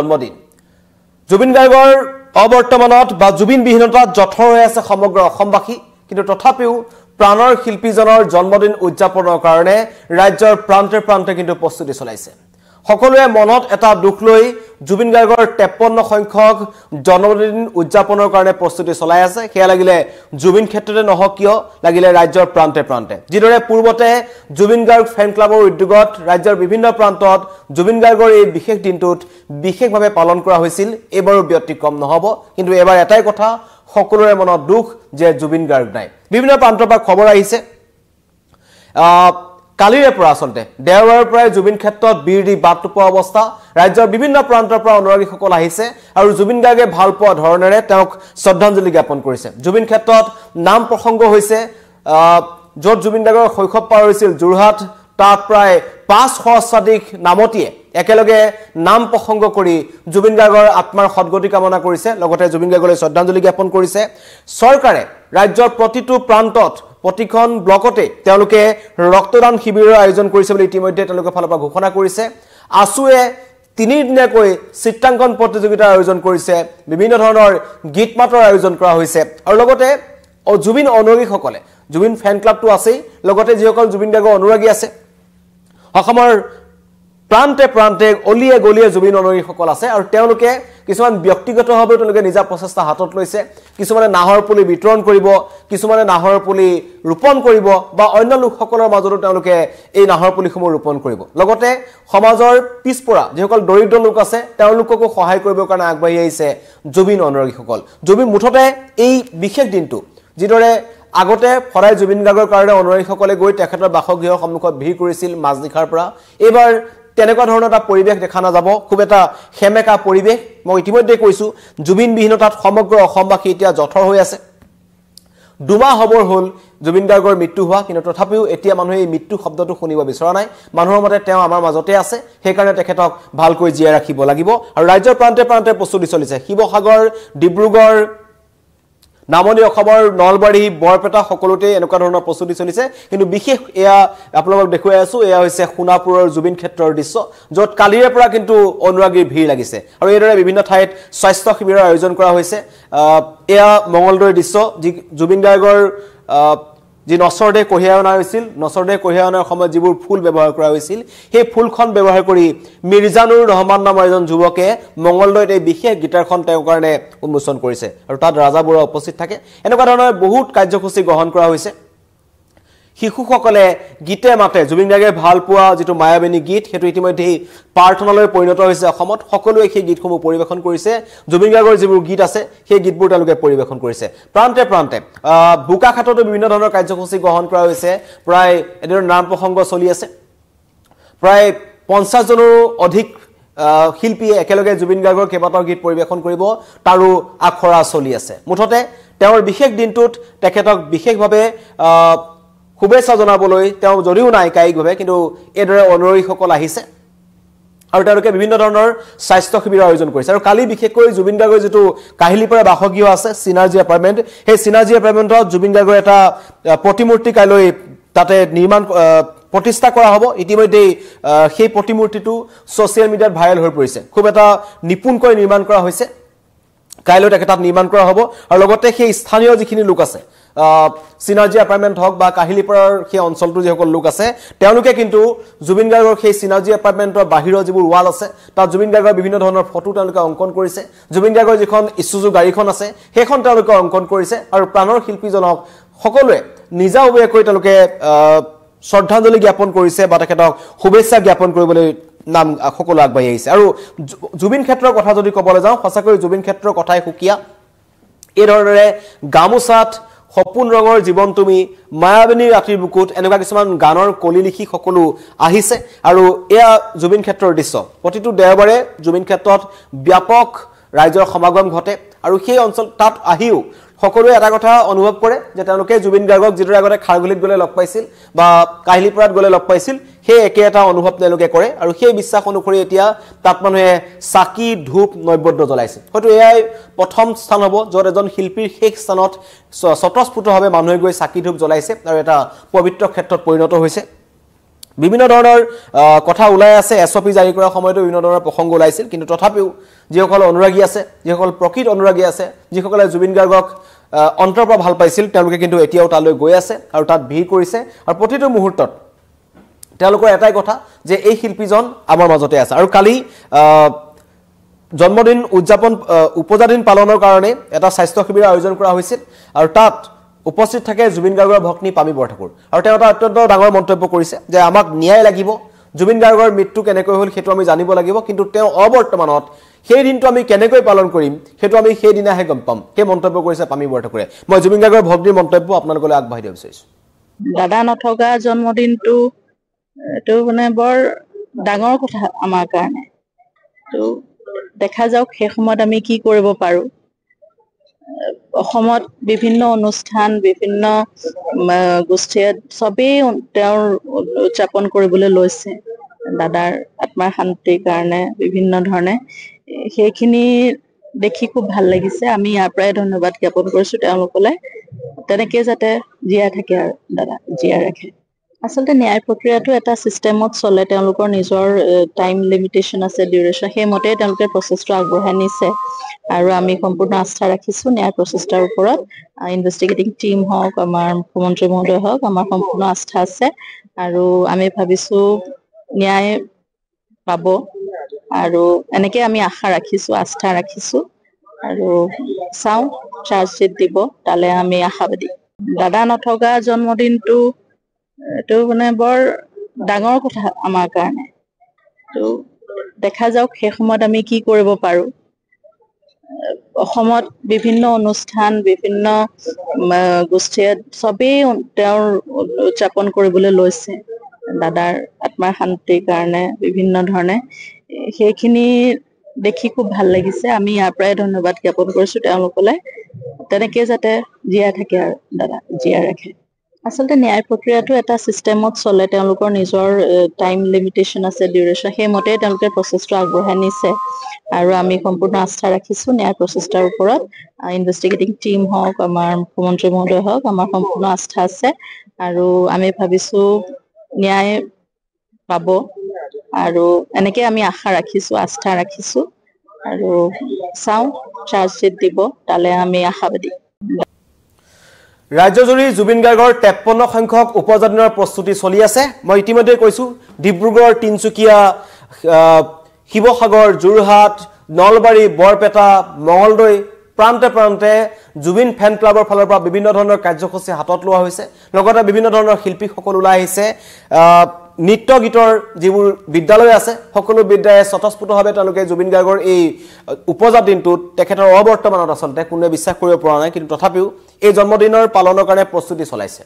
জন্মদিন জুবিন গাৰ্গৰ অবৰ্তমানত বা জুবিন বিহীনতাত জঠৰ হৈ আছে সমগ্ৰ অসমবাসী কিন্তু তথাপিও প্ৰাণৰ শিল্পীজনৰ জন্মদিন উদযাপনৰ কাৰণে ৰাজ্যৰ প্ৰান্তে প্ৰান্তে কিন্তু প্ৰস্তুতি চলাইছে সকলোৱে মনত এটা দুখ লৈ জুবিন গাৰ্গৰ 53 সংখ্যক জন্মদিন উদযাপনৰ কাৰণে প্ৰস্তুতি চলাই আছে হেয়া লাগিলে জুবিন ক্ষেত্ৰতে নহক কিয় লাগিলে ৰাজ্যৰ প্ৰান্তে প্ৰান্তে যিদৰে পূৰ্বতে জুবিন গাৰ্গ ফেন ক্লাবৰ উদ্যোগত ৰাজ্যৰ বিভিন্ন প্ৰান্তত জুবিন গাৰ্গৰ এই বিশেষ দিনটোত বিশেষভাৱে পালন কৰা হৈছিল এবাৰো ব্যতিক্ৰম নহব কিন্তু এবাৰ এটাই কথা সকলোৰে মনত দুখ যে জুবিন গাৰ্গ নাই বিভিন্ন প্ৰান্তৰ পৰা খবৰ আহিছে কালিৰে পৰা আসলতে দেওবাৰৰ পৰা জুবিন ক্ষেত্ৰত বিৰদি বাটটোপা অৱস্থা ৰাজ্যৰ বিভিন্ন প্ৰান্তৰ পৰা অনুৰাগীসকল আহিছে আৰু জুবিন গাৰ্গে ভাল পোৱা ধৰণেৰে তেওঁক শ্ৰদ্ধাঞ্জলি জ্ঞাপন কৰিছে জুবিন ক্ষেত্ৰত নাম প্ৰসংগ হৈছে য'ত জুবিন গাৰ্গৰ শৈশৱ পাৰ হৈছিল যোৰহাট তাত প্ৰায় 500 শতাধিক নামতীয়ে একেলগে নাম প্ৰসংগ কৰি জুবিন গাৰ্গৰ আত্মাৰ সদগতি কামনা কৰিছে লগতে জুবিন গাৰ্গলৈ শ্ৰদ্ধাঞ্জলি জ্ঞাপন কৰিছে চৰকাৰে ৰাজ্যৰ প্ৰতিটো প্ৰান্তত প্ৰতিখন ব্লকতে তেওঁলোকে ৰক্তদান শিবিৰৰ আয়োজন কৰিছে বুলি ইতিমধ্যে তেওঁলোকে ফালৰ পৰা ঘোষণা কৰিছে আসুৱে 3 দিনীয়াকৈ চিত্ৰাংকন প্ৰতিযোগিতাৰ আয়োজন কৰিছে বিভিন্ন ধৰণৰ গীত মাতৰ আয়োজন কৰা হৈছে আৰু লগতে জুবিন অনুৰাগীসকলে জুবিন ফেন ক্লাবটো আছে লগতে যিসকল জুবিন গাৰ্গৰ অনুৰাগী আছে অসমৰ প্ৰান্তে প্ৰান্তে অলিয়ে গলিয়ে জুবিন অনুৰাগীসকল আছে আৰু তেওঁলোকে কিছুমান ব্যক্তিগতভাৱে তেওঁলোকে নিজা প্ৰচেষ্টা হাতত লৈছে কিছুমানে নাহৰ পুলি বিতৰণ কৰিব কিছুমানে নাহৰ পুলি ৰোপণ কৰিব বা অন্য লোকসকলৰ মাজতো তেওঁলোকে এই নাহৰ পুলিসমূহ ৰোপণ কৰিব লগতে সমাজৰ পিছপৰা যিসকল দৰিদ্ৰ লোক আছে তেওঁলোককো সহায় কৰিবৰ কাৰণে আগবাঢ়ি আহিছে জুবিন অনুৰাগীসকল জুবিন মুঠতে এই বিশেষ দিনটো যিদৰে আগতে ফৰাই জুবিন গাৰ্গৰ কাৰণে অনুৰাগীসকলে গৈ তেখেতৰ বাসগৃহৰ সন্মুখত ভিৰ কৰিছিল মাজনিখাৰ পৰা এবাৰ তেনেকুৱা ধৰণৰ এটা পৰিবেশ দেখা নাযাব খুব এটা হেমেকা পৰিবেশ মই ইতিমধ্যে কৈছো জুবিন বিহীনতাত সমগ্ৰ অসমবাসী এতিয়া জঠৰ হৈ আছে দুমাহ হবৰ হল জুবিন গাৰ্গৰ মৃত্যু হোৱা কিন্তু তথাপিও এতিয়া মানুহে এই মৃত্যু শব্দটো শুনিব বিচৰা নাই মানুহৰ মতে তেওঁ আমাৰ মাজতে আছে সেই কাৰণে তেখেতক ভালকৈ জীয়াই ৰাখিব লাগিব আৰু ৰাজ্যৰ প্ৰান্তে প্ৰান্তে প্ৰস্তুতি চলিছে শিৱসাগৰ ডিব্ৰুগড় নামনি অসমৰ নলবাৰী বৰপেটা সকলোতে এনেকুৱা ধৰণৰ প্ৰস্তুতি চলিছে কিন্তু বিশেষ এয়া আপোনালোকক দেখুৱাই আছো এয়া হৈছে সোণাপুৰৰ জুবিন ক্ষেত্ৰৰ দৃশ্য য'ত কালিৰে পৰা কিন্তু অনুৰাগীৰ ভিৰ লাগিছে আৰু এইদৰে বিভিন্ন ঠাইত স্বাস্থ্য শিবিৰৰ আয়োজন কৰা হৈছে এয়া মঙ্গলদৈৰ দৃশ্য যি জুবিন গাৰ্গৰ যি নচৰদে কঢ়িয়াই অনা হৈছিল নচৰদে কঢ়িয়াই অনাৰ সময়ত যিবোৰ ফুল ব্যৱহাৰ কৰা হৈছিল সেই ফুলখন ব্যৱহাৰ কৰি মিৰ্জানুৰ ৰহমান নামৰ এজন যুৱকে মঙ্গলদৈত এই বিশেষ গীটাৰখন তেওঁৰ কাৰণে উন্মোচন কৰিছে আৰু তাত ৰাজা বৰুৱা উপস্থিত থাকে এনেকুৱা ধৰণৰ বহুত কাৰ্যসূচী গ্ৰহণ কৰা হৈছে শিশুসকলে গীতে মাতে জুবিন গাৰ্গে ভাল পোৱা যেটো মায়াবিনী গীত হেতু ইতিমধ্যে প্ৰাৰ্থনালৈ পৰিণত হৈছে অসমত সকলোৱে সেই গীতসমূহ পৰিবেশন কৰিছে জুবিন গাৰ্গৰ যিবোৰ গীত আছে সেই গীতবোৰ তেওঁলোকে পৰিবেশন কৰিছে প্ৰান্তে প্ৰান্তে বুকাখাটতো বিভিন্ন ধৰণৰ কাৰ্যসূচী গ্ৰহণ কৰা হৈছে প্ৰায় এদিনৰ নাম প্ৰসংগ চলি আছে প্ৰায় 50 জনৰ অধিক শিল্পীয়ে একেলগে জুবিন গাৰ্গৰ কেইবাটাও গীত পৰিবেশন কৰিব তাৰো আখৰা চলি আছে মুঠতে তেওঁৰ বিশেষ দিনটোত তেখেতক বিশেষভাৱে শুভেচ্ছা জনাবলৈ তেওঁ যদিও নাই কায়িকভাৱে কিন্তু এদৰে অনুৰাগীসকল আহিছে আৰু তেওঁলোকে বিভিন্ন ধৰণৰ স্বাস্থ্য শিবিৰৰ আয়োজন কৰিছে আৰু কালি বিশেষকৈ জুবিন গাৰ্গৰ যেটো কাহিলীপাৰা বাসগৃহ আছে সিনাৰ্জি এপাৰ্টমেন্ট সেই সিনাৰ্জি এপাৰ্টমেন্টত জুবিন গাৰ্গৰ এটা প্ৰতিমূৰ্তি কাইলৈ তাতে নিৰ্মাণ প্ৰতিষ্ঠা কৰা হ'ব ইতিমধ্যে সেই প্ৰতিমূৰ্তিটো সোশ্যাল মিডিয়াত ভাইৰাল হৈ পৰিছে খুব এটা নিপুণকৈ নিৰ্মাণ কৰা হৈছে কাইলৈ তাত নিৰ্মাণ কৰা হ'ব আৰু লগতে সেই স্থানীয় যিখিনি লোক আছে সিনাৰ্জি এপাৰ্টমেন্ট হক বা কাহিলীপাৰাৰ সেই অঞ্চলটো যিসকল লোক আছে তেওঁলোকে কিন্তু জুবিন গাৰ্গৰ সেই সিনাৰ্জি এপাৰ্টমেন্টৰ বাহিৰৰ যিবোৰ ৱাল আছে তাত জুবিন গাৰ্গৰ বিভিন্ন ধৰণৰ ফটো তেওঁলোকে অংকন কৰিছে জুবিন গাৰ্গৰ যিখন ইছুজু গাড়ীখন আছে সেইখন তেওঁলোকে অংকন কৰিছে আৰু প্ৰাণৰ শিল্পীজনক সকলোৱে নিজাববীয়াকৈ তেওঁলোকে শ্ৰদ্ধাঞ্জলি জ্ঞাপন কৰিছে বা তেখেতক শুভেচ্ছা জ্ঞাপন কৰিবলৈ নাম সকলো আগবাঢ়ি আহিছে আৰু জুবিন ক্ষেত্ৰৰ কথা যদি ক'বলৈ যাওঁ সঁচাকৈ জুবিন ক্ষেত্ৰৰ কথাই সুকিয়া এই ধৰণৰে গামুছাত সপোন ৰঙৰ জীৱন তুমি মায়াবিনী ৰাতিৰ বুকুত এনেকুৱা কিছুমান গানৰ কলি লিখি সকলো আহিছে আৰু এয়া জুবিন ক্ষেত্ৰৰ দৃশ্য প্ৰতিটো দেওবাৰে জুবিন ক্ষেত্ৰত ব্যাপক ৰাইজৰ সমাগম ঘটে আৰু সেই অঞ্চল তাত আহিও সকলোৱে এটা কথা অনুভৱ কৰে যে তেওঁলোকে জুবিন গাৰ্গক যিদৰে আগতে খাৰগুলিত গলে লগ পাইছিল বা কাহিলীপাৰাত গলে লগ পাইছিল সেই একে এটা অনুভৱ তেওঁলোকে কৰে আৰু সেই বিশ্বাস অনুসৰি এতিয়া তাত মানুহে চাকি ধূপ নৈবদ্য জ্বলাইছে হয়তো এয়াই প্ৰথম স্থান হ'ব য'ত এজন শিল্পীৰ শেষ স্থানত স্বতঃস্ফূৰ্তভাৱে মানুহে গৈ চাকি ধূপ জ্বলাইছে আৰু এটা পবিত্ৰ ক্ষেত্ৰত পৰিণত হৈছে বিভিন্ন ধৰণৰ কথা ওলাই আছে এছঅপি জাৰি কৰাৰ সময়তো বিভিন্ন ধৰণৰ প্ৰসংগ ওলাইছিল কিন্তু তথাপিও যিসকল অনুৰাগী আছে যিসকল প্ৰকৃত অনুৰাগী আছে যিসকলে জুবিন গাৰ্গক অন্তৰৰ পৰা ভাল পাইছিল তেওঁলোকে কিন্তু এতিয়াও তালৈ গৈ আছে আৰু তাত ভিৰ কৰিছে আৰু প্ৰতিটো মুহূৰ্তত তেওঁলোকৰ এটাই কথা যে এই শিল্পীজন আমাৰ মাজতে আছে আৰু কালি জন্মদিন উদযাপন উপজাদিন পালনৰ কাৰণে এটা স্বাস্থ্য শিবিৰ আয়োজন কৰা হৈছিল আৰু তাত উপস্থিত থাকে জুবিন গাৰ্গৰ ভগ্নী পামি বৰঠাকুৰ আৰু তেওঁ এটা অত্যন্ত ডাঙৰ মন্তব্য কৰিছে যে আমাক ন্যায় লাগিব জুবিন গাৰ্গৰ মৃত্যু কেনেকৈ হ'ল সেইটো আমি জানিব লাগিব কিন্তু তেওঁ অবৰ্তমানত সেই দিনটো আমি কেনেকৈ পালন কৰিম সেইটো আমি সেই দিনাহে গম পাম সেই মন্তব্য কৰিছে পামি বৰঠাকুৰে মই জুবিন গাৰ্গৰ ভগ্নীৰ মন্তব্য আপোনালোকলৈ আগবঢ়াই দিব বিচাৰিছো দাদা নথকা জন্মদিনটো এটো মানে বৰ ডাঙৰ কথা আমাৰ কাৰণে তো দেখা যাওক সেই সময়ত আমি কি কৰিব পাৰো অসমত বিভিন্ন অনুষ্ঠান বিভিন্ন গোষ্ঠীয়ে সবেই তেওঁৰ উদযাপন কৰিবলৈ লৈছে দাদাৰ আত্মাৰ শান্তিৰ কাৰণে বিভিন্ন ধৰণে সেইখিনি দেখি খুব ভাল লাগিছে আমি ইয়াৰ পৰাই ধন্যবাদ জ্ঞাপন কৰিছো তেওঁলোকলৈ তেনেকে যাতে জীয়াই থাকে আৰু দাদা জীয়াই ৰাখে আচলতে ন্যায় প্ৰক্ৰিয়াটো এটা সিস্টেমত চলে তেওঁলোকৰ নিজৰ টাইম লিমিটেশন আছে ডিউৰেশন সেই মতে তেওঁলোকে প্ৰচেছটো আগবঢ়াই নিছে আৰু আমি সম্পূৰ্ণ আস্থা ৰাখিছো ন্যায় প্ৰচেষ্টাৰ ওপৰত ইনভেষ্টিগেটিং টিম হওক আমাৰ মুখ্যমন্ত্ৰী মহোদয় হওক আমাৰ সম্পূৰ্ণ আস্থা আছে আৰু আমি ভাবিছো ন্যায় পাব আৰু এনেকে আমি আশা ৰাখিছো আস্থা ৰাখিছো আৰু চাও চাৰ্জশিট দিব তালে আমি আশাবাদী দাদা নথকা জন্মদিনটো এটো মানে বৰ ডাঙৰ কথা আমাৰ কাৰণে তো দেখা যাওক সেই সময়ত আমি কি কৰিব পাৰো অসমত বিভিন্ন অনুষ্ঠান বিভিন্ন গোষ্ঠীয়ে সবেই তেওঁৰ উদযাপন কৰিবলৈ লৈছে দাদাৰ আত্মাৰ শান্তিৰ কাৰণে বিভিন্ন ধৰণে সেইখিনি দেখি খুব ভাল লাগিছে আমি ইয়াৰ পৰাই ধন্যবাদ জ্ঞাপন কৰিছো তেওঁলোকলৈ তেনেকে যাতে জীয়াই থাকে আৰু দাদা জীয়াই ৰাখে আচলতে ন্যায় প্ৰক্ৰিয়াটো এটা সিস্টেমত চলে তেওঁলোকৰ নিজৰ টাইম লিমিটেশন আছে ডিউৰেশন সেই মতে তেওঁলোকে প্ৰচেছটো আগবঢ়াই নিছে আৰু আমি সম্পূৰ্ণ আস্থা ৰাখিছো ন্যায় প্ৰচেষ্টাৰ ওপৰত ইনভেষ্টিগেটিং টিম হওক আমাৰ মুখ্যমন্ত্ৰী মহোদয় হওক আমাৰ সম্পূৰ্ণ আস্থা আছে আৰু আমি ভাবিছো ন্যায় পাব আৰু এনেকে আমি আশা ৰাখিছো আস্থা ৰাখিছো আৰু চাও চাৰ্জশিট দিব তালে আমি আশাবাদী ৰাজ্যজুৰি জুবিন গাৰ্গৰ 53 সংখ্যক উপজাদিনৰ প্ৰস্তুতি চলি আছে মই ইতিমধ্যে কৈছো ডিব্ৰুগড় তিনচুকীয়া শিৱসাগৰ যোৰহাট নলবাৰী বৰপেটা মঙলদৈ প্ৰান্তে প্ৰান্তে জুবিন ফেন ক্লাবৰ ফালৰ পৰা বিভিন্ন ধৰণৰ কাৰ্যসূচী হাতত লোৱা হৈছে লগতে বিভিন্ন ধৰণৰ শিল্পীসকল ওলাই আহিছে নৃত্য গীতৰ যিবোৰ বিদ্যালয় আছে সকলো বিদ্যালয়ে স্বতঃস্ফূৰ্তভাৱে তেওঁলোকে জুবিন গাৰ্গৰ এই উপজাত দিনটোত তেখেতৰ অবৰ্তমানত আচলতে কোনে বিশ্বাস কৰিব পৰা নাই কিন্তু তথাপিও এই জন্মদিনৰ পালনৰ কাৰণে প্ৰস্তুতি চলাইছে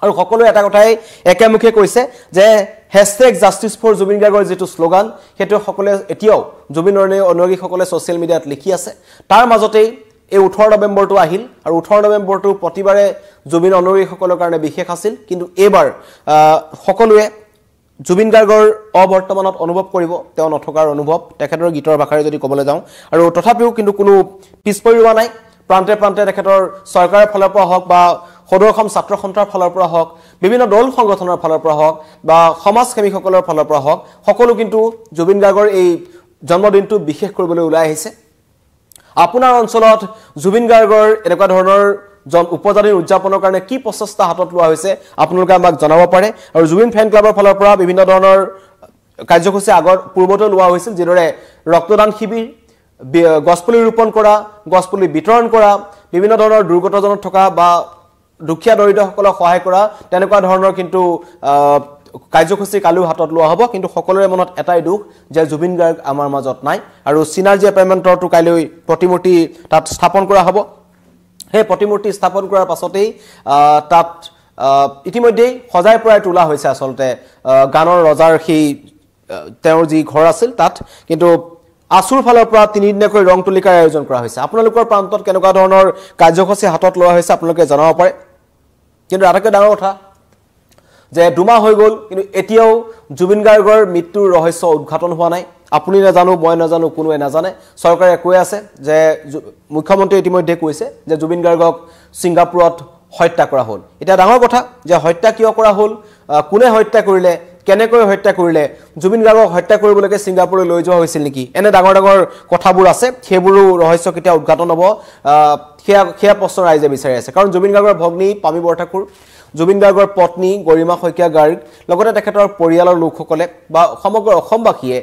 আৰু সকলো এটা কথাই একেমুখে কৈছে যে #justice4Jubin গাৰ্গৰ যেটো স্লোগান হেতু সকলে এতিয়াও জুবিনৰ অনুৰাগীসকলে সোশ্যাল মিডিয়াত লিখি আছে তাৰ মাজতেই এই 18 নৱেম্বৰটো আহিল আৰু 18 নৱেম্বৰটো প্ৰতিবাৰে জুবিন অনুৰাগীসকলৰ কাৰণে বিশেষ আছিল কিন্তু এবাৰ সকলোৱে জুবিন গাৰ্গৰ অবৰ্তমানত অনুভৱ কৰিব তেওঁ নথকাৰ অনুভৱ তেখেতৰ গীতৰ ভাষাৰে যদি ক'বলৈ যাওঁ আৰু তথাপিও কিন্তু কোনো পিছপৰি ৰোৱা নাই প্ৰান্তে প্ৰান্তে তেখেতৰ চৰকাৰৰ ফালৰ পৰা হওক বা সদৰখন ছাত্ৰ সন্থাৰ ফালৰ পৰা হওক বিভিন্ন দল সংগঠনৰ ফালৰ পৰা হওক বা সমাজসেৱীসকলৰ ফালৰ পৰা হওক সকলো কিন্তু জুবিন গাৰ্গৰ এই জন্মদিনটো বিশেষ কৰিবলৈ ওলাই আহিছে আপোনাৰ অঞ্চলত জুবিন গাৰ্গৰ এনেকুৱা ধৰণৰ উপজাতিৰ উদযাপনৰ কাৰণে কি প্ৰচেষ্টা হাতত লোৱা হৈছে আপোনালোকে আমাক জনাব পাৰে আৰু জুবিন ফেন ক্লাবৰ ফালৰ পৰা বিভিন্ন ধৰণৰ কাৰ্যসূচী আগৰ পূৰ্বতে লোৱা হৈছিল যেদৰে ৰক্তদান শিবিৰ গছপুলি ৰোপণ কৰা গছপুলি বিতৰণ কৰা বিভিন্ন ধৰণৰ দুৰ্গতজনত থকা বা দুখীয়া দৰিদ্ৰসকলক সহায় কৰা তেনেকুৱা ধৰণৰ কিন্তু কাৰ্যসূচী কালিও হাতত লোৱা হ'ব কিন্তু সকলোৰে মনত এটাই দুখ যে জুবিন গাৰ্গ আমাৰ মাজত নাই আৰু চিনাৰ্জি এপাৰ্টমেণ্টৰটো কাইলৈ প্ৰতিমূৰ্তি তাত স্থাপন কৰা হ'ব সেই প্ৰতিমূৰ্তি স্থাপন কৰাৰ পাছতেই তাত ইতিমধ্যে সজাই পৰাই তোলা হৈছে আচলতে গানৰ ৰজাৰ সেই তেওঁৰ যি ঘৰ আছিল তাত কিন্তু আসুৰ ফালৰ পৰা 3 দিনকৈ ৰং তুলিকাৰ আয়োজন কৰা হৈছে আপোনালোকৰ প্ৰান্তত কেনেকুৱা ধৰণৰ কাৰ্যসূচী হাতত লোৱা হৈছে আপোনালোকে জনাব পাৰে কিন্তু আটাইতকৈ ডাঙৰ কথা যে দুমাহ হৈ গ'ল কিন্তু এতিয়াও জুবিন গাৰ্গৰ মৃত্যুৰ ৰহস্য উদ্ঘাটন হোৱা নাই আপুনি নাজানো মই নাজানো কোনোৱে নাজানে চৰকাৰে কৈ আছে যে মুখ্যমন্ত্ৰী ইতিমধ্যে কৈছে যে জুবিন গাৰ্গক ছিংগাপুৰত হত্যা কৰা হ'ল এটা ডাঙৰ কথা যে হত্যা কিয় কৰা হ'ল কোনে হত্যা কৰিলে কেনেকৈ হত্যা কৰিলে জুবিন গাৰ্গক হত্যা কৰিবলৈকে ছিংগাপুৰলৈ লৈ যোৱা হৈছিল নেকি এনে ডাঙৰ ডাঙৰ কথাবোৰ আছে সেইবোৰো ৰহস্য কেতিয়া উদ্ঘাটন হ'ব সেয়া প্ৰশ্ন ৰাইজে বিচাৰি আছে কাৰণ জুবিন গাৰ্গৰ ভগ্নী পামী বৰঠাকুৰ জুবিন গাৰ্গৰ পত্নী গৰিমা শইকীয়া গাৰ্গ লগতে তেখেতৰ পৰিয়ালৰ লোকসকলে বা সমগ্ৰ অসমবাসীয়ে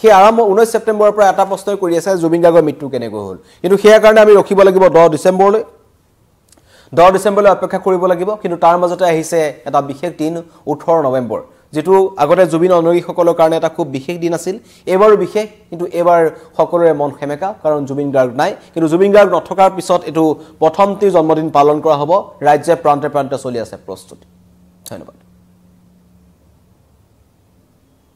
সেই আৰম্ভ 19 ছেপ্টেম্বৰৰ পৰা এটা প্ৰশ্নই কৰি আছে জুবিন গাৰ্গৰ মৃত্যু কেনেকৈ হ'ল কিন্তু সেয়াৰ কাৰণে আমি ৰখিব লাগিব 10 ডিচেম্বৰলৈ 10 ডিসেম্বৰলৈ অপেক্ষা কৰিব লাগিব কিন্তু তাৰ মাজতে আহিছে এটা বিশেষ দিন 18 নৱেম্বৰ যেটো আগতে জুবিন অনুৰাগীসকলৰ কাৰণে এটা খুব বিশেষ দিন আছিল এবাৰো বিশেষ কিন্তু এবাৰ সকলোৰে মন খেমেকা কাৰণ জুবিন গাৰ্গ নাই কিন্তু জুবিন গাৰ্গ নথকাৰ পিছত এটো প্ৰথমটি জন্মদিন পালন কৰা হ'ব ৰাজ্যে প্ৰান্তে প্ৰান্তে চলি আছে প্ৰস্তুতি ধন্যবাদ